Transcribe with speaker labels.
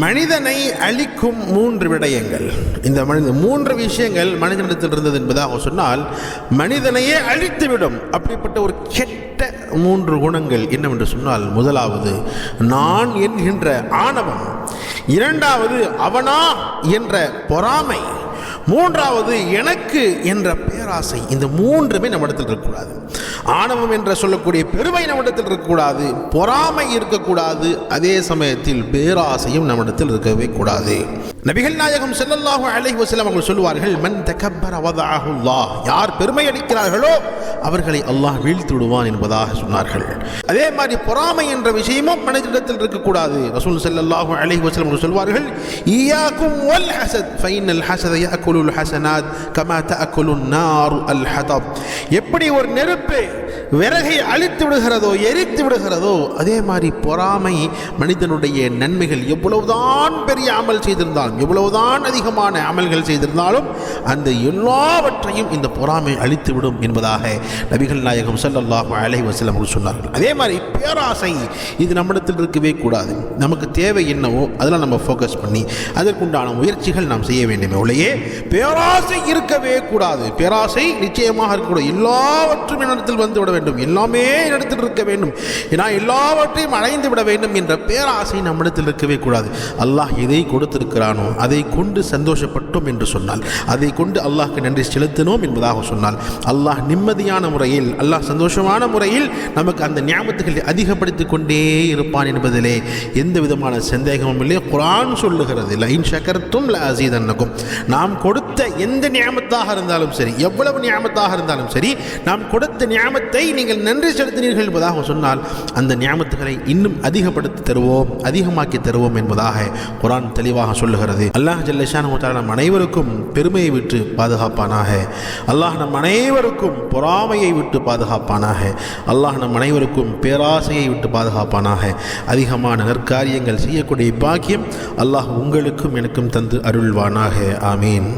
Speaker 1: மனிதனை அழிக்கும் 3 விடயங்கள். இந்த மூன்று விஷயங்கள் மனிதனிடத்தில் இருந்தது என்பதாக சொன்னால் மனிதனையே அழித்துவிடும். அப்படிப்பட்ட ஒரு கெட்ட 3 குணங்கள் என்னவென்று சொன்னால், முதலாவது நான் என்கின்ற ஆணவம், இரண்டாவது அவனா என்ற பொறாமை, மூன்றாவது எனக்கு என்ற பேராசை. இந்த மூன்றுமே நம்மிடத்தில் இருக்கக்கூடாது. ஆணவம் என்ற சொல்லக்கூடிய பெருமை நம்மிடத்தில் இருக்கக்கூடாது, பொறாமை இருக்கக்கூடாது, அதே சமயத்தில் பேராசையும் நம்மிடத்தில் இருக்கவே கூடாது. நபிகள் நாயகம் ஸல்லல்லாஹு அலைஹி வஸல்லம் அவர்கள் சொல்வார்கள், மன் தகப்பர வதஅஹு அல்லாஹ், யார் பெருமை அளிக்கிறார்களோ அவர்களை அல்லாஹ் வீழ்த்தி விடுவான் என்பதாக சொன்னார்கள். அதே மாதிரி பொறாமை என்ற விஷயமும் மனிதனிடத்தில் இருக்கக்கூடாது. ரசூல் ஸல்லல்லாஹு அலைஹி வஸல்லம் அவர்கள் சொல்வார்கள், இய்யாக்கும் வல் ஹஸத் ஃபைனல் ஹஸத யாக்குலுல் ஹஸனாத் கமா தஅக்குலுன் நார் அல் ஹதப். எப்படி ஒரு நெருப்பு விறகை அழித்து விடுகிறதோ, எரித்து விடுகிறதோ, அதே மாதிரி பொறாமை மனிதனுடைய நன்மைகள் எவ்வளவுதான் பெரிய அமல் செய்திருந்தாலும், எவ்வளவுதான் அதிகமான அமல்கள் செய்திருந்தாலும் அந்த எல்லாவற்றையும் இந்த பொறாமை அழித்து விடும் என்பதாக நபிகள் நாயகம் ஸல்லல்லாஹு அலைஹி வஸல்லம் அவர்கள் சொன்னார்கள். அதே மாதிரி பேராசை, இது நம்மிடத்தில் இருக்கவே கூடாது. நமக்கு தேவை என்னவோ அதெல்லாம் நம்ம ஃபோக்கஸ் பண்ணி அதற்குண்டான முயற்சிகள் நாம் செய்ய வேண்டுமே ஒழிய பேராசை இருக்கவே கூடாது. பேராசை நிச்சயமாக இருக்கக்கூடாது. எல்லாவற்றும் என்னிடத்தில் வந்து விட வேண்டும், எல்லாமே என்னிடத்தில் இருக்க வேண்டும், நான் எல்லாவற்றையும் அடைந்து விட வேண்டும் என்ற பேராசை நம்மிடத்தில் இருக்கவே கூடாது. அல்லாஹ் எதை கொடுத்திருக்கிறானோ அதை கொண்டு சந்தோஷப்பட்டோம் என்று சொன்னால், அதை கொண்டு அல்லாஹ்க்கு நன்றி செலுத்தினோம் என்பதாக சொன்னால், அல்லாஹ் நிம்மதியான முறையில், அல்லாஹ் சந்தோஷமான முறையில் நமக்கு அந்த நியாமத்துகளை அதிகப்படுத்திக் கொண்டே இருப்பான் என்பதிலே எந்த விதமான சந்தேகமும் இல்லை. குர்ஆன் சொல்லுகிறது, லஇன் ஷகர்தும் லஅஸீதன்னகும். நாம் கொடுத்த எந்த நியாமத்தாக இருந்தாலும் சரி, எவ்வளவு நியாமத்தாக இருந்தாலும் சரி, நாம் கொடுத்த நியாமத்தை நீங்கள் நன்றி செலுத்தினீர்கள் என்பதாக சொன்னால் அந்த நியாமத்துகளை இன்னும் அதிகப்படுத்தி தருவோம், அதிகமாக்கி தருவோம் என்பதாக குர்ஆன் தெளிவாக சொல்லுகிறது. அல்லாஹ் ஜல்ல ஷானஹு வ தஆலா நம் அனைவருக்கும் பெருமையை விட்டு பாதுகாப்பானாக. அல்லாஹ் நம் அனைவருக்கும் பொறாமையை விட்டு பாதுகாப்பானாக. அல்லாஹ் நம் அனைவருக்கும் பேராசையை விட்டு பாதுகாப்பானாக. அதிகமான நற்காரியங்கள் செய்யக்கூடிய பாக்கியம் அல்லாஹ் உங்களுக்கும் எனக்கும் தந்து அருள்வானாக. ஆமீன்.